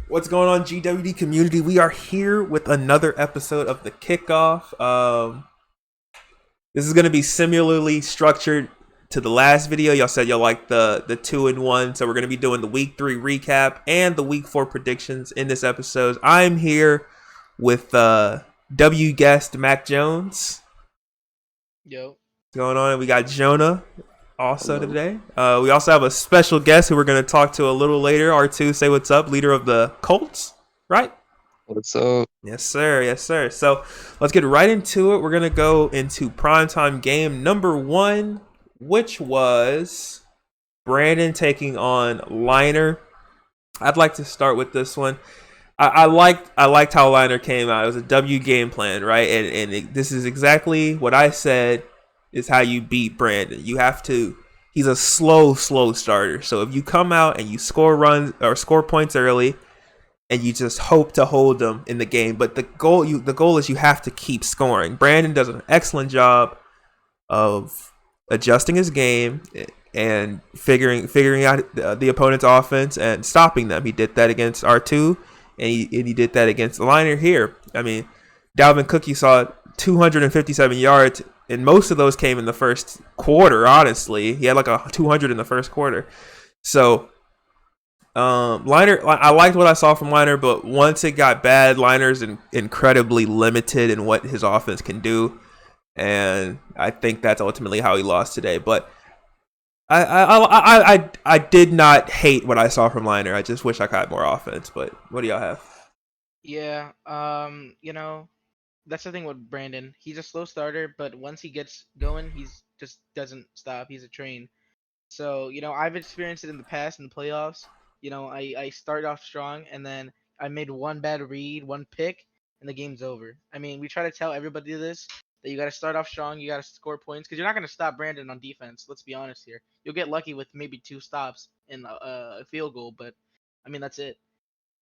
What's going on, GWD community? We are here with another episode of the Kickoff. This is going to be similarly structured to the last video. Y'all said y'all like the 2-1, so we're going to be doing the week 3 recap and the week 4 predictions in this episode. I'm here with W guest Mac Jones. Yo. What's going on? And we got Jonah also Hello. today. We also have a special guest who we're going to talk to a little later. R2's, say what's up, leader of the Colts, right? What's up? Yes, sir. Yes, sir. So let's get right into it. We're going to go into primetime game number 1, which was Brandon taking on Liner. I'd like to start with this one. I liked how Liner came out. It was a W game plan, right? This is exactly what I said is how you beat Brandon. You have to. He's a slow starter. So if you come out and you score runs or score points early, and you just hope to hold them in the game, but the goal is you have to keep scoring. Brandon does an excellent job of adjusting his game and figuring out the opponent's offense and stopping them. He did that against R2, and he did that against the Liner here. I mean, Dalvin Cook, you saw 257 yards, and most of those came in the first quarter. Honestly, he had like a 200 in the first quarter. So Liner, I liked what I saw from Liner, but once it got bad, Liner's incredibly limited in what his offense can do, and I think that's ultimately how he lost today. But I did not hate what I saw from Liner. I just wish I got more offense. But what do y'all have? Yeah. That's the thing with Brandon. He's a slow starter, but once he gets going, he's just doesn't stop. He's a train. So, I've experienced it in the past in the playoffs. I start off strong and then I made one bad read, one pick, and the game's over. I mean, we try to tell everybody this that you got to start off strong, you got to score points because you're not going to stop Brandon on defense. Let's be honest here. You'll get lucky with maybe 2 stops and a field goal, but I mean that's it.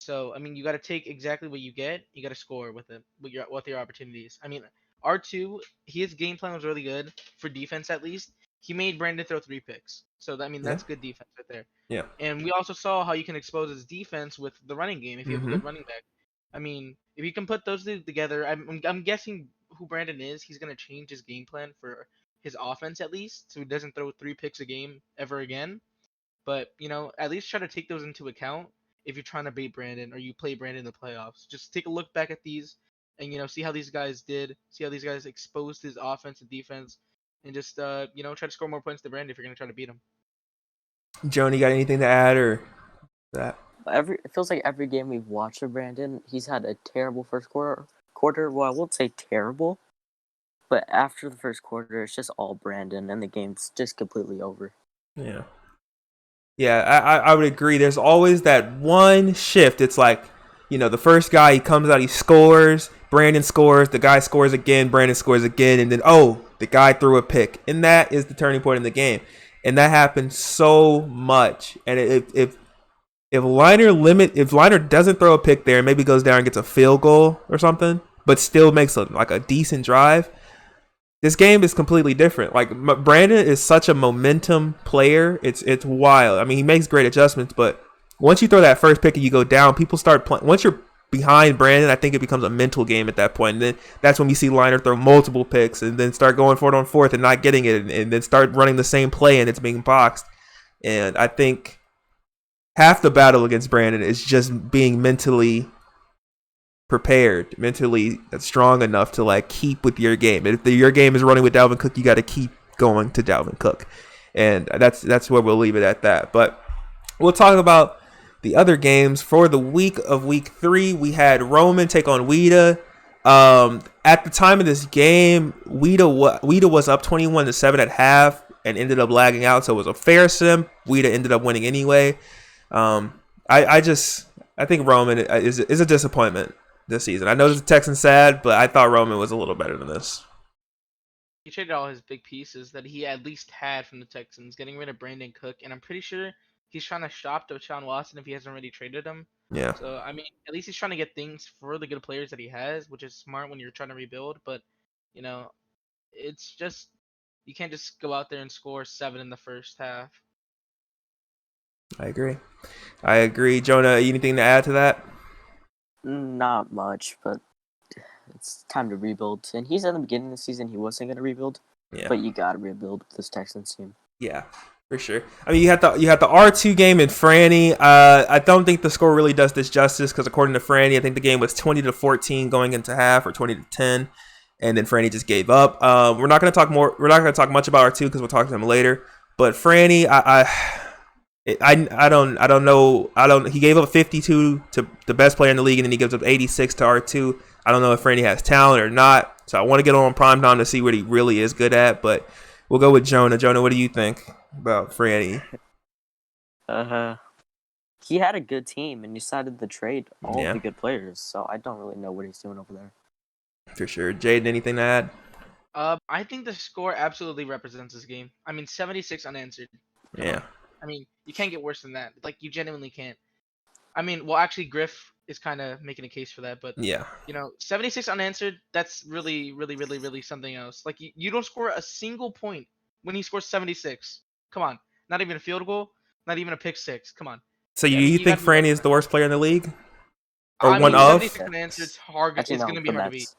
So I mean, you got to take exactly what you get. You got to score with it, with your opportunities. I mean, R2, his game plan was really good for defense at least. He made Brandon throw 3 picks. So I mean, Yeah, that's good defense right there. yeah. And we also saw how you can expose his defense with the running game if you have a Mm-hmm. good running back. I mean, if you can put those two together, I'm guessing who Brandon is. He's gonna change his game plan for his offense at least, so he doesn't throw 3 picks a game ever again. But at least try to take those into account if you're trying to beat Brandon or you play Brandon in the playoffs. Just take a look back at these and see how these guys did, see how these guys exposed his offense and defense, and just try to score more points than Brandon if you're gonna try to beat him. Joan, you got anything to add or that? It feels like every game we've watched of Brandon, he's had a terrible first quarter. Well, I won't say terrible, but after the first quarter, it's just all Brandon, and the game's just completely over. Yeah. Yeah, I would agree. There's always that one shift. It's like, the first guy, he comes out, he scores, Brandon scores, the guy scores again, Brandon scores again, and then, the guy threw a pick. And that is the turning point in the game. And that happens so much. And if Liner doesn't throw a pick there and maybe goes down and gets a field goal or something, but still makes a decent drive, this game is completely different. Like, Brandon is such a momentum player. It's wild. I mean, he makes great adjustments, but once you throw that first pick and you go down, people start playing. Once you're behind Brandon, I think it becomes a mental game at that point. And then that's when we see Liner throw multiple picks and then start going for it on fourth and not getting it, and then start running the same play and it's being boxed. And I think half the battle against Brandon is just being mentally prepared, mentally strong enough to keep with your game. If your game is running with Dalvin Cook, you got to keep going to Dalvin Cook, and that's where we'll leave it at that. But we'll talk about the other games for the week of week 3. We had Roman take on Weeda. At the time of this game, Weeda was up 21-7 at half and ended up lagging out, so it was a fair sim. Weeda ended up winning anyway. I think Roman is a disappointment this season. I know the Texans sad, but I thought Roman was a little better than this. He traded all his big pieces that he at least had from the Texans, getting rid of Brandon Cook, and I'm pretty sure he's trying to shop Deshaun Watson if he hasn't already traded him. Yeah, So I mean, at least he's trying to get things for the good players that he has, which is smart when you're trying to rebuild. But you know, it's just you can't just go out there and score 7 in the first half. I agree. Jonah, anything to add to that? Not much, but it's time to rebuild. And he said in the beginning of the season he wasn't going to rebuild, Yeah. but you got to rebuild with this Texans team. Yeah, for sure. I mean, you had the R2 game in Franny. I don't think the score really does this justice because according to Franny, I think the game was 20-14 going into half or 20-10, and then Franny just gave up. We're not going to talk more. We're not going to talk much about R2 because we'll talk to him later. But Franny, I don't know. He gave up 52 to the best player in the league, and then he gives up 86 to R2. I don't know if Franny has talent or not. So I want to get on prime time to see what he really is good at. But we'll go with Jonah. Jonah, what do you think about Franny? He had a good team and decided to trade all Yeah. the good players. So I don't really know what he's doing over there. For sure. Jaden, anything to add? I think the score absolutely represents this game. I mean, 76 unanswered. Come Yeah. on. I mean, you can't get worse than that. Like, you genuinely can't. I mean, well, actually, Griff is kind of making a case for that, but Yeah. 76 unanswered. That's really, really, really, really something else. Like, you don't score a single point when he scores 76. Come on, not even a field goal, not even a pick six. Come on. So Yeah, you you think gotta be better Franny is than the that. worst player in the league? Or I one mean, of? 76 unanswered. It's hard. Actually, It's no, gonna be the hard to beat. Mets.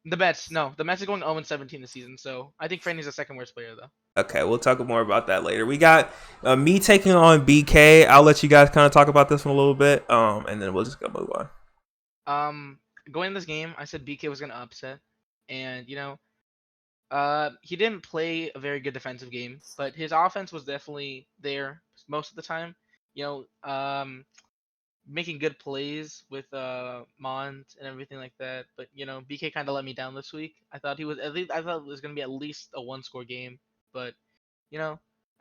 The Mets, no, the Mets are going 0-17 this season, so I think Franny's the second worst player though. Okay, we'll talk more about that later. We got me taking on BK. I'll let you guys kind of talk about this one a little bit, and then we'll just go move on. Going in this game, I said BK was gonna upset, and he didn't play a very good defensive game, but his offense was definitely there most of the time. Making good plays with Mont and everything like that. But BK kind of let me down this week. I thought I thought it was gonna be at least a one-score game, but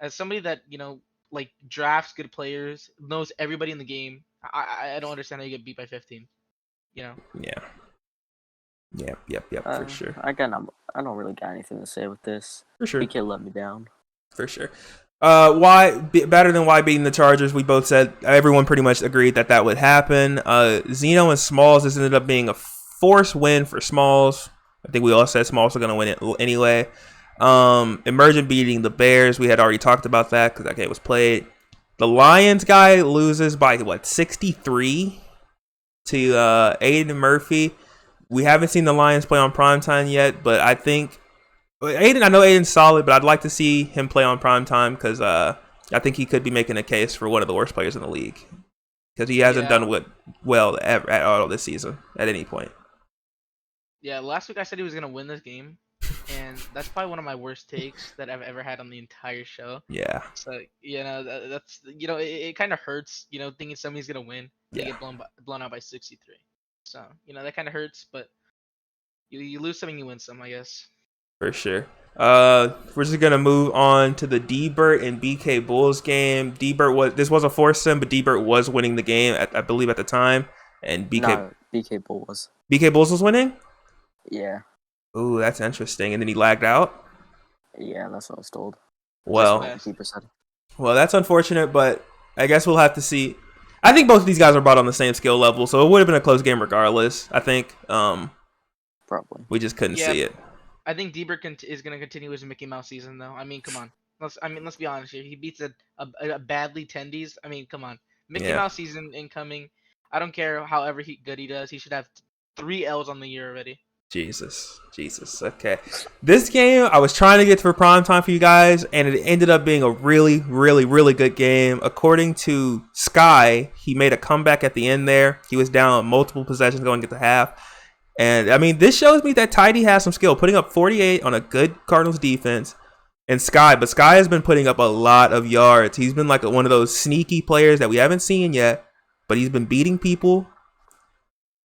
as somebody that like drafts good players, knows everybody in the game, I don't understand how you get beat by 15. Yeah. Yep. For sure. I don't really got anything to say with this. For sure. BK let me down. For sure. Better than why beating the Chargers? We both said everyone pretty much agreed that would happen. Zeno and Smalls, this ended up being a forced win for Smalls. I think we all said Smalls were going to win it anyway. Emergent beating the Bears. We had already talked about that because that game was played. The Lions guy loses by 63 to Aiden Murphy. We haven't seen the Lions play on primetime yet, but I think I know Aiden's solid, but I'd like to see him play on primetime because I think he could be making a case for one of the worst players in the league because he hasn't done well at all this season at any point. Yeah, last week I said he was gonna win this game, and that's probably one of my worst takes that I've ever had on the entire show. Yeah. So that's it kind of hurts, thinking somebody's gonna win. They get blown out by 63. So that kind of hurts, but you lose some and you win some, I guess. For sure. We're just gonna move on to the D-Bert and BK Bulls game. This was a forced sim, but D-Bert was winning the game I believe at the time, and BK Bulls. BK Bulls was winning. Yeah. Ooh, that's interesting. And then he lagged out. Yeah, that's what I was told. Well, that's unfortunate, but I guess we'll have to see. I think both of these guys are brought on the same skill level, so it would have been a close game regardless. I think. Probably. We just couldn't see it. I think D-Bert is going to continue his Mickey Mouse season, though. I mean, come on. Let's be honest here. He beats a badly tendies. I mean, come on. Mickey Mouse season incoming. I don't care however good he does. He should have 3 L's on the year already. Jesus. Okay. This game, I was trying to get for prime time for you guys, and it ended up being a really, really, really good game. According to Sky, he made a comeback at the end there. He was down multiple possessions going into half. And, I mean, this shows me that Tidy has some skill, putting up 48 on a good Cardinals defense. And Sky has been putting up a lot of yards. He's been like one of those sneaky players that we haven't seen yet, but he's been beating people.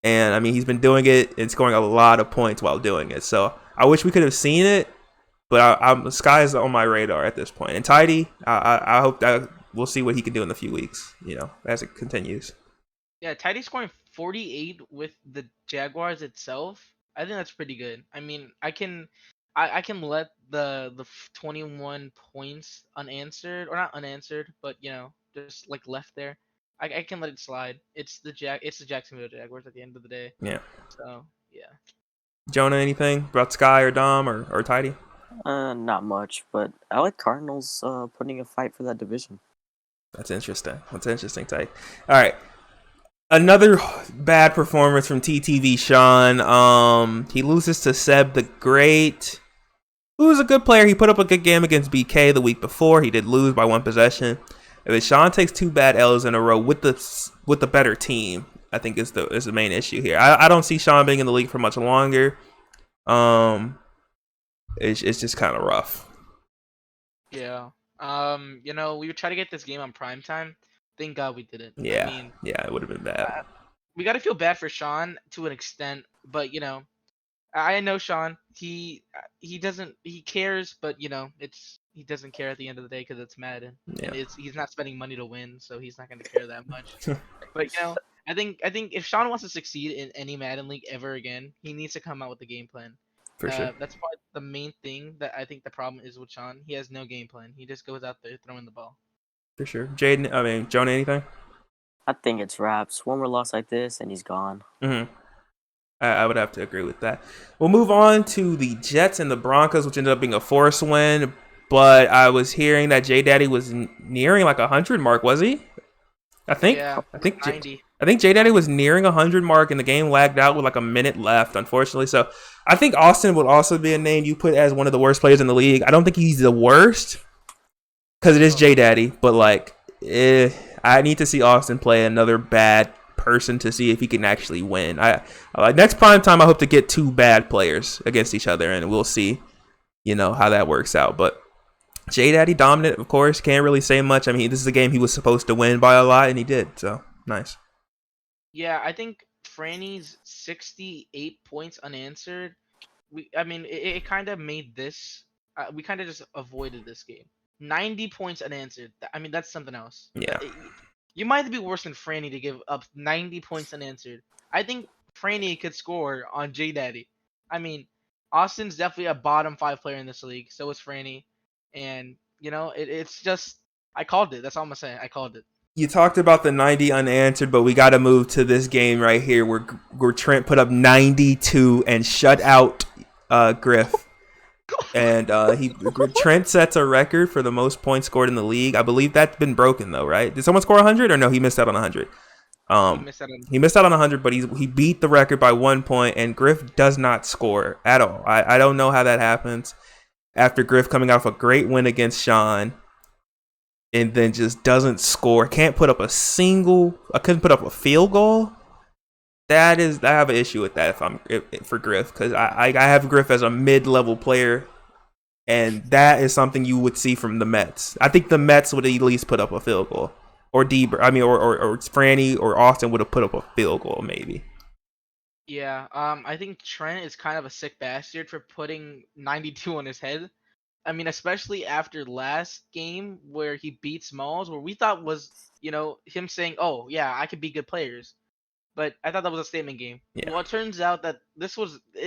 And, I mean, he's been doing it and scoring a lot of points while doing it. So, I wish we could have seen it, but Sky is on my radar at this point. And Tidy, I hope that we'll see what he can do in the few weeks, as it continues. Yeah, Tidy scoring 48 with the Jaguars itself. I think that's pretty good. I mean, I can let the 21 points unanswered, or not unanswered, but just like left there. I can let it slide. It's the Jacksonville Jaguars at the end of the day. Yeah. So yeah. Jonah, anything about Sky or Dom or Tidy? Not much, but I like Cardinals putting a fight for that division. That's interesting. Tidy. All right. Another bad performance from TTV Sean. He loses to Seb the Great, who was a good player. He put up a good game against BK the week before. He did lose by 1 possession. If Sean takes 2 bad L's in a row with the better team, I think is the main issue here. I don't see Sean being in the league for much longer. It's just kind of rough. Yeah. You know, we would try to get this game on prime time. Thank God we didn't. Yeah. I mean, yeah, it would have been bad. we got to feel bad for Sean to an extent, but you know, I know Sean. He cares, but you know, he doesn't care at the end of the day because it's Madden, and he's not spending money to win, so he's not going to care that much. But you know, I think if Sean wants to succeed in any Madden league ever again, he needs to come out with a game plan. For sure. That's probably the main thing that I think the problem is with Sean. He has no game plan. He just goes out there throwing the ball. For sure. Jonah, anything? I think it's wraps. One more loss like this, and he's gone. Mm-hmm. I would have to agree with that. We'll move on to the Jets and the Broncos, which ended up being a forced win. But I was hearing that J Daddy was nearing like 100 mark, was he? I think 90. I think J Daddy was nearing 100 mark, and the game lagged out with like a minute left, unfortunately. So I think Austin would also be a name you put as one of the worst players in the league. I don't think he's the worst because it is J Daddy, but like, I need to see Austin play another bad person to see if he can actually win. I next prime time I hope to get 2 bad players against each other, and we'll see, how that works out. But J Daddy dominant, of course, can't really say much. I mean, this is a game he was supposed to win by a lot, and he did. So nice. Yeah, I think Franny's 68 points unanswered. It kind of made this. We kind of just avoided this game. 90 points unanswered. I mean, that's something else. Yeah. You might be worse than Franny to give up 90 points unanswered. I think Franny could score on J Daddy. I mean, Austin's definitely a bottom 5 player in this league. So is Franny, and it's just I called it. That's all I'm gonna say. I called it. You talked about the 90 unanswered, but we got to move to this game right here where Trent put up 92 and shut out Griff. And Trent sets a record for the most points scored in the league. I believe that's been broken though, right? Did someone score 100 or no? He missed out on 100. He missed out on 100, but he beat the record by 1 point, and Griff does not score at all. I don't know how that happens after Griff coming off a great win against Sean. And then just doesn't score. Can't put up I couldn't put up a field goal. I have an issue with that for Griff, because I have Griff as a mid-level player, and that is something you would see from the Mets. I think the Mets would at least put up a field goal, or Franny or Austin would have put up a field goal maybe. Yeah, I think Trent is kind of a sick bastard for putting 92 on his head. I mean, especially after last game where he beat Smalls, where we thought was, him saying, "Oh yeah, I could beat good players," but I thought that was a statement game. Yeah. Well, it turns out that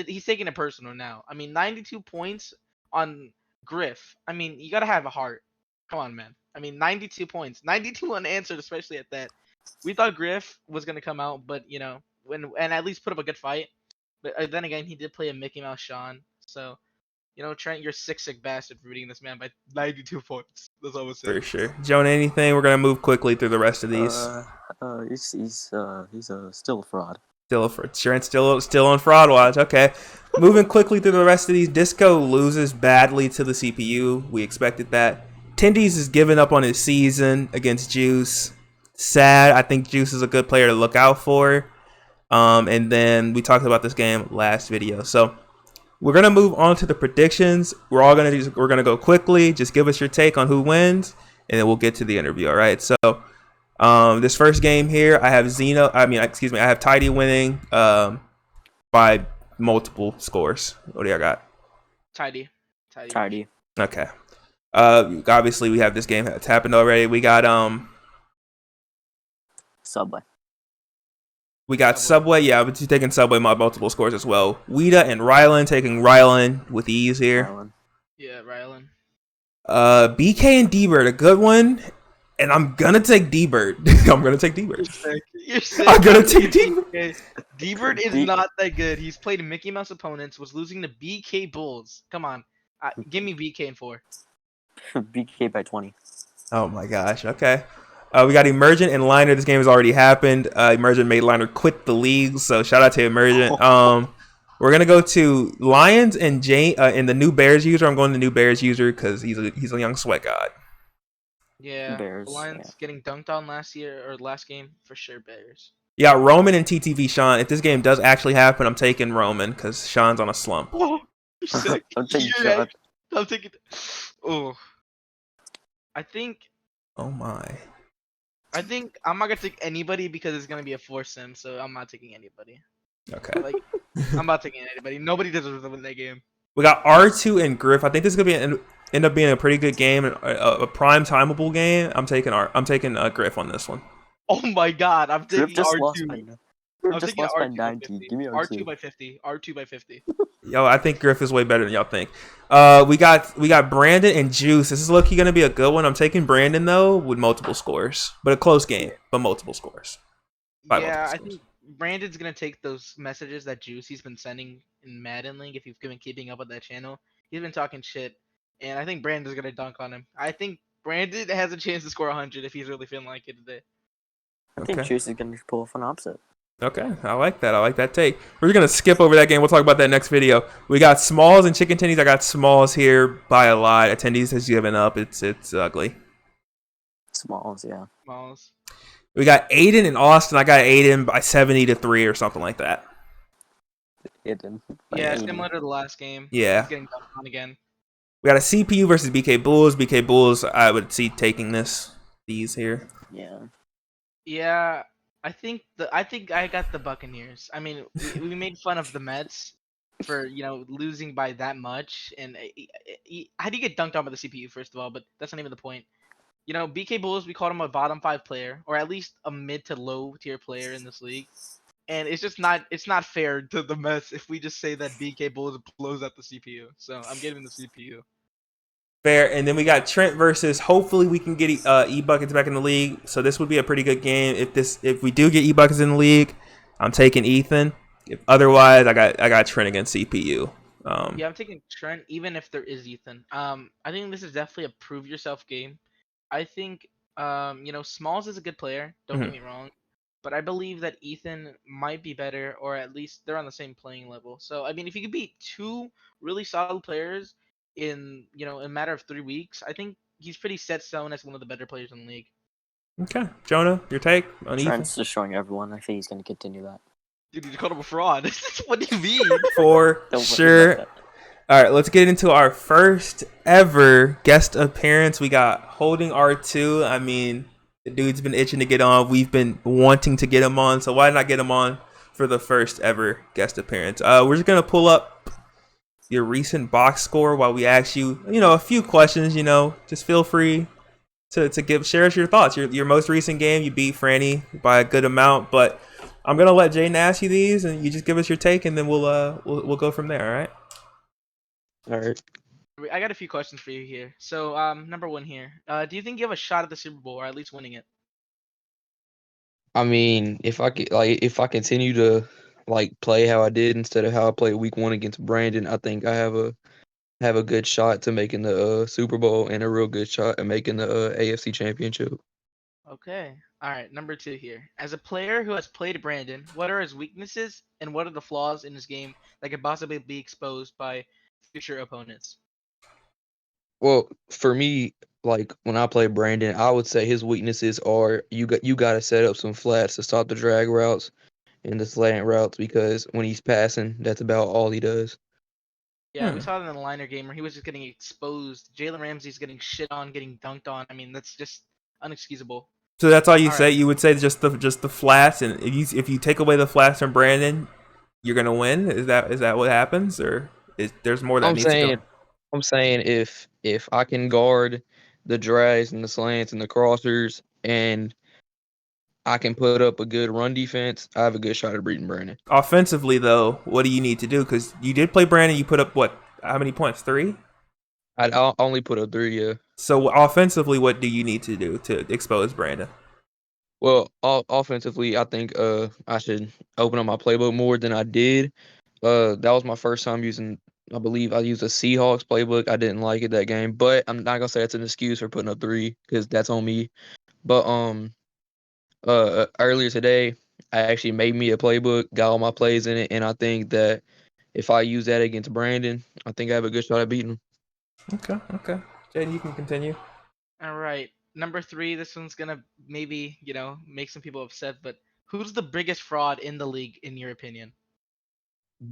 he's taking it personal now. I mean, 92 points on Griff. I mean, you gotta have a heart. Come on, man. I mean, 92 points, 92 unanswered, especially at that. We thought Griff was gonna come out, but and at least put up a good fight. But then again, he did play a Mickey Mouse Sean, so. Trent, you're sick bastard for beating this man by 92 points. That's all I'm saying. For sure. Jonah, anything? We're gonna move quickly through the rest of these. He's still a fraud. Trent's still on fraud watch. Okay. Moving quickly through the rest of these. Disco loses badly to the CPU. We expected that. Tendies is giving up on his season against Juice. Sad. I think Juice is a good player to look out for. And then we talked about this game last video. So we're gonna move on to the predictions. We're gonna go quickly. Just give us your take on who wins, and then we'll get to the interview. All right. So, this first game here, I have Tidy winning by multiple scores. What do y'all got? Tidy. Okay. Obviously we have this game that's happened already. We got Subway. We got Subway. Yeah, but you're taking Subway multiple scores as well. Weeda and Rylan taking Rylan with ease here. Rylan. Yeah, Rylan. BK and D-Bird, a good one. And I'm going to take D-Bird. I'm going to take D-Bird. You're sick. I'm going to take D-Bird. D-Bird is not that good. He's played Mickey Mouse opponents, was losing to BK Bulls. Come on. Give me BK in 4. BK by 20. Oh, my gosh. Okay. We got Emergent and Liner. This game has already happened. Emergent made Liner quit the league, so shout out to Emergent. We're gonna go to Lions and Jane and the new Bears user. I'm going to the new Bears user because he's a young sweat god. Yeah, Bears, the Lions getting dunked on last game for sure. Bears. Yeah, Roman and TTV Sean. If this game does actually happen, I'm taking Roman because Sean's on a slump. Oh, you're sick. I'm taking You're right. Sean. I'm taking. Oh, I think Oh my. I'm not gonna take anybody because it's gonna be a foursome, so I'm not taking anybody. Okay. Like I'm not taking anybody. Nobody deserves to win that game. We got R2 and Griff. I think this is gonna end up being a pretty good game, a prime timeable game. I'm taking Griff on this one. Oh my god, I'm Griff taking just R2. lost by I'm just taking lost by R2 90. Give me R2 R2. by 50. R2 by 50. Yo, I think Griff is way better than y'all think. We got Brandon and Juice. This is low-key gonna be a good one. I'm taking Brandon though with multiple scores, but a close game, but multiple scores. Yeah, I think Brandon's gonna take those messages that Juicy's been sending in Madden League. If you've been keeping up with that channel, he's been talking shit, and I think Brandon's gonna dunk on him. I think Brandon has a chance to score 100 if he's really feeling like it today. I think Juice is gonna pull off an upset. Okay, I like that. I like that take. We're gonna skip over that game. We'll talk about that next video. We got Smalls and Chicken Tendies. I got Smalls here by a lot. Attendees has given up. It's ugly. Smalls, yeah. Smalls. We got Aiden and Austin. I got Aiden by 70-3 or something like that. Aiden. Yeah, similar to the last game. Yeah. He's getting dunked on again. We got a CPU versus BK Bulls. BK Bulls, I would see taking these here. Yeah. Yeah, I think I got the Buccaneers. I mean, we made fun of the Mets for losing by that much, and how do you get dunked on by the CPU first of all? But that's not even the point. BK Bulls, we called him a bottom 5 player, or at least a mid to low tier player in this league, and it's not fair to the Mets if we just say that BK Bulls blows out the CPU. So I'm giving the CPU. Fair. And then we got Trent versus. Hopefully we can get E-Buckets back in the league. So this would be a pretty good game. If we do get E-Buckets in the league, I'm taking Ethan. If otherwise, I got Trent against CPU. Yeah, I'm taking Trent even if there is Ethan. I think this is definitely a prove yourself game. I think Smalls is a good player. Don't get me wrong, but I believe that Ethan might be better, or at least they're on the same playing level. So I mean, if you could beat two really solid players in a matter of 3 weeks, I think he's pretty set stone as one of the better players in the league. Okay, Jonah, your take on Ethan? Trent's just showing everyone. I think he's going to continue that. Dude, you called him a fraud. What do you mean? For sure. All right, let's get into our first ever guest appearance. We got Holding R2. I mean, the dude's been itching to get on. We've been wanting to get him on, so why not get him on for the first ever guest appearance? We're just gonna pull up your recent box score while we ask you, a few questions. Just feel free to share us your thoughts. Your most recent game, you beat Franny by a good amount, but I'm gonna let Jaden ask you these, and you just give us your take, and then we'll go from there. All right. All right. I got a few questions for you here. So, number one here, do you think you have a shot at the Super Bowl or at least winning it? I mean, if I continue to play how I did instead of how I played week 1 against Brandon, I think I have a good shot to making the Super Bowl and a real good shot at making the AFC Championship. Okay. All right. Number two here. As a player who has played Brandon, what are his weaknesses and what are the flaws in his game that could possibly be exposed by future opponents? Well, for me, when I play Brandon, I would say his weaknesses are you got to set up some flats to stop the drag routes and the slant routes because when he's passing, that's about all he does. Yeah, we saw that in the liner game where he was just getting exposed. Jalen Ramsey's getting shit on, getting dunked on. I mean, that's just unexcusable. So that's all you All say? right. You would say just the flats, and if you take away the flats from Brandon, you're gonna win? Is that what happens, or there's more that needs to go? I'm saying if I can guard the drags and the slants and the crossers and I can put up a good run defense, I have a good shot at beating Brandon. Offensively, though, what do you need to do? Because you did play Brandon. You put up what? How many points? 3? I'll only put up 3, yeah. So offensively, what do you need to do to expose Brandon? Well, offensively, I think I should open up my playbook more than I did. That was my first time using. I believe I used a Seahawks playbook. I didn't like it that game, but I'm not gonna say that's an excuse for putting up 3 because that's on me. But earlier today, I actually made me a playbook, got all my plays in it, and I think that if I use that against Brandon, I think I have a good shot at beating him. Okay, okay. Jaden, you can continue. All right, number 3. This one's gonna maybe make some people upset, but who's the biggest fraud in the league in your opinion?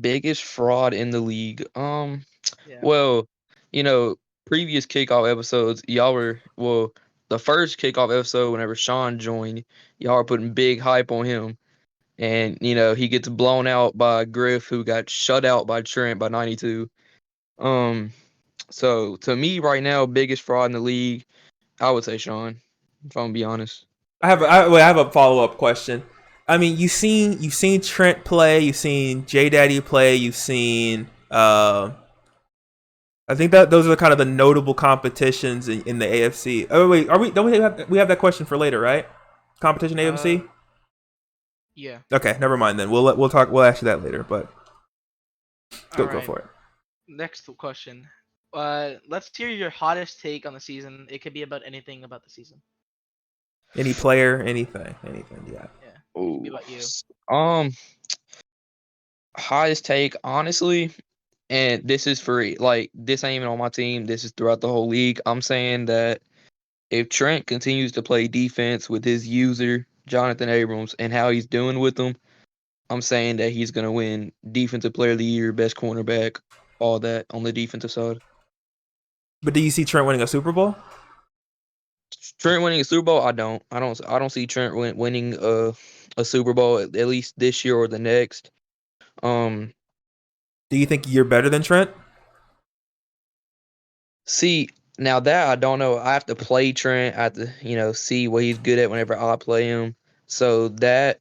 Biggest fraud in the league. Yeah. Well, you know, previous kickoff episodes, the first kickoff episode whenever Sean joined, y'all were putting big hype on him. And, he gets blown out by Griff, who got shut out by Trent by 92. So to me right now, biggest fraud in the league, I would say Sean, if I'm gonna be honest. I have a follow up question. I mean, you've seen Trent play, you've seen J Daddy play, you've seen. I think that those are kind of the notable competitions in the AFC. Oh wait, are we? Don't we have that question for later, right? Competition AFC. Yeah. Okay, never mind then. We'll talk. We'll ask you that later, but go Alright. for it. Next question. Let's hear your hottest take on the season. It could be about anything about the season. Any player, anything, yeah. Yeah. It Oh, could be about you. Highest take, honestly, and this is for this ain't even on my team. This is throughout the whole league. I'm saying that if Trent continues to play defense with his user Jonathan Abrams and how he's doing with them, I'm saying that he's gonna win Defensive Player of the Year, best cornerback, all that on the defensive side. But do you see Trent winning a Super Bowl? Trent winning a Super Bowl? I don't. I don't see Trent winning a Super Bowl at least this year or the next. Do you think you're better than Trent? See, now that I don't know. I have to play Trent. I have to, see what he's good at whenever I play him. So that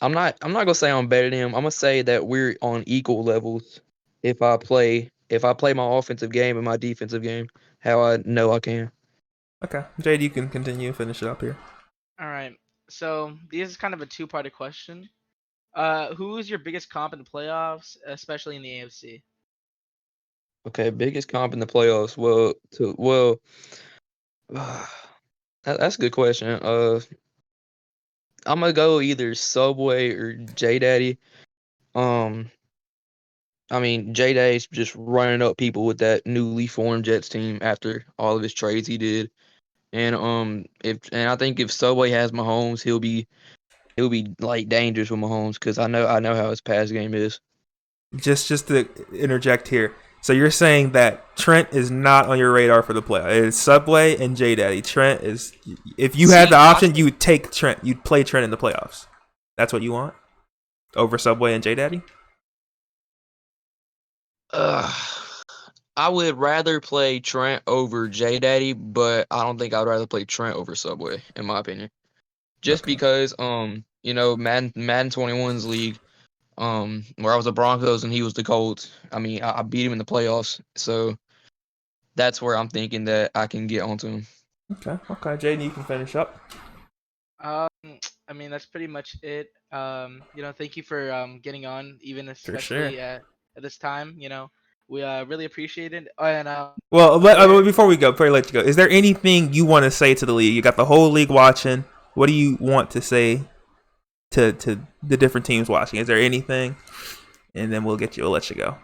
I'm not gonna say I'm better than him. I'm gonna say that we're on equal levels. If I play my offensive game and my defensive game, how I know I can. Okay, Jade, you can continue. Finish it up here. All right. So this is kind of a two-parted question. Who is your biggest comp in the playoffs, especially in the AFC? Okay, biggest comp in the playoffs. That's a good question. I'm gonna go either Subway or J Daddy. Um, I mean, J Daddy's just running up people with that newly formed Jets team after all of his trades he did. And I think if Subway has Mahomes, he'll be like dangerous with Mahomes because I know how his pass game is. Just to interject here. So you're saying that Trent is not on your radar for the playoff. It's Subway and J Daddy. Trent is. If you had the option, you would take Trent. You'd play Trent in the playoffs. That's what you want over Subway and J Daddy. I would rather play Trent over J Daddy, but I don't think I'd rather play Trent over Subway, in my opinion. Just Okay. because Madden 21's league, where I was the Broncos and he was the Colts. I mean, I beat him in the playoffs, so that's where I'm thinking that I can get onto him. Okay. Jaden, you can finish up. I mean that's pretty much it. Thank you for getting on, even For especially sure. at this time. We really appreciate it. And Well, before we let you go, is there anything you want to say to the league? You got the whole league watching. What do you want to say to the different teams watching? Is there anything? And then we'll let you go.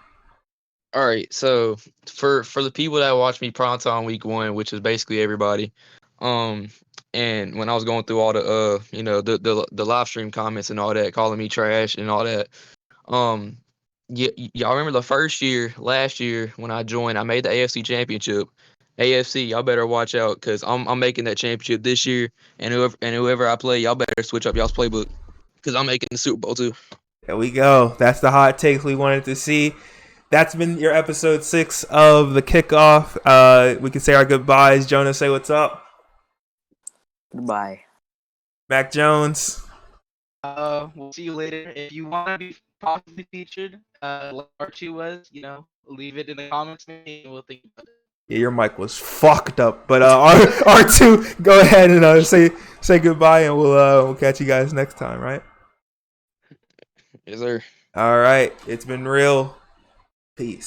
All right, so for the people that watch me primetime week 1, which is basically everybody, and when I was going through all the the live stream comments and all that, calling me trash and all that, y'all remember the first year, last year when I joined, I made the AFC Championship. AFC, y'all better watch out because I'm making that championship this year, and whoever I play, y'all better switch up y'all's playbook because I'm making the Super Bowl too. There we go. That's the hot takes we wanted to see. That's been your episode 6 of the Kickoff. We can say our goodbyes. Jonas, say what's up. Goodbye. Mac Jones. we'll see you later. If you want to be possibly featured, like R2 was, leave it in the comments. Maybe we'll think about it. Yeah, your mic was fucked up. But R2, go ahead and say goodbye, and we'll catch you guys next time, right? Yes, sir. All right. It's been real. Peace.